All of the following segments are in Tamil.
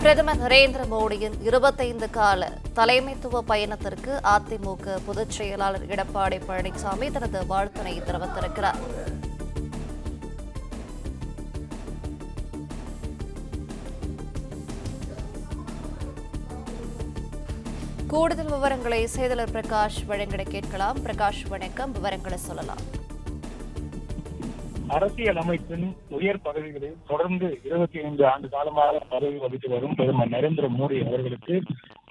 பிரதமர் நரேந்திர மோடியின் 25 கால தலைமைத்துவ பயணத்திற்கு அதிமுக பொதுச் செயலாளர் எடப்பாடி பழனிசாமி தனது வாழ்த்தினை தெரிவித்திருக்கிறார். கூடுதல் விவரங்களை செய்தியாளர் பிரகாஷ் வழங்கிட கேட்கலாம். பிரகாஷ், வணக்கம். விவரங்களை சொல்லலாம். அரசியல் அமைப்பின் உயர் பதவிகளில் தொடர்ந்து 25 ஆண்டு காலமாக பதவி வகித்து வரும் பிரதமர் நரேந்திர மோடி அவர்களுக்கு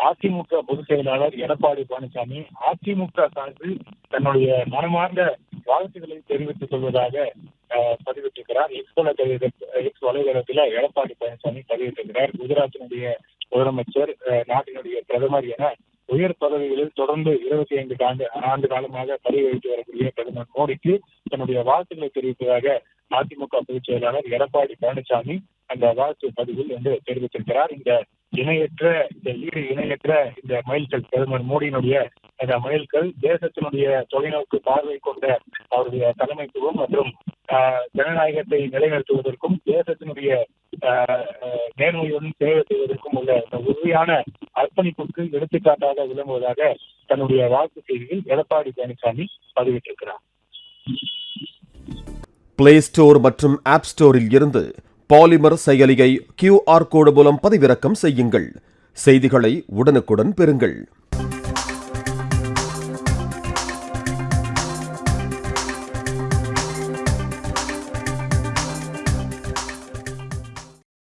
அதிமுக பொதுச் செயலாளர் எடப்பாடி பழனிசாமி அதிமுக சார்பில் தன்னுடைய மனமார்ந்த வாழ்த்துக்களை தெரிவித்துக் கொள்வதாக பதிவிட்டிருக்கிறார். எக்ஸ் வலைதளத்தில் எடப்பாடி பழனிசாமி பதிவிட்டிருக்கிறார். குஜராத்தினுடைய முதலமைச்சர், நாட்டினுடைய பிரதமர் என உயர் பதவிகளில் தொடர்ந்து 25 ஆண்டு காலமாக பதவி வகித்து வரக்கூடிய பிரதமர் மோடிக்கு தன்னுடைய வாழ்த்துக்களை தெரிவிப்பதாக அதிமுக பொதுச் செயலாளர் எடப்பாடி பழனிசாமி அந்த வாழ்த்து பதிவில் என்று தெரிவித்திருக்கிறார். இந்த இணையற்ற இந்த மைல்கல் பிரதமர் மோடியினுடைய இந்த மைல்கல் தேசத்தினுடைய தொலைநோக்கு பார்வை கொண்ட அவருடைய தலைமைத்துவம் மற்றும் ஜனநாயகத்தை நிலைநிறுத்துவதற்கும் தேசத்தினுடைய நேர்மையுடன் சேவை செய்வதற்கும் உள்ள உறுதியான அர்ப்பணிப்புக்கு எடுத்துக்காட்டாக விளங்குவதாக தன்னுடைய வாழ்த்து செய்தியில் எடப்பாடி பழனிசாமி பதிவிட்டிருக்கிறார். பிளே ஸ்டோர் மற்றும் ஆப் ஸ்டோரில் இருந்து பாலிமர் செயலியை QR கோடு மூலம் பதிவிறக்கம் செய்யுங்கள். செய்திகளை உடனுக்குடன் பெறுங்கள்.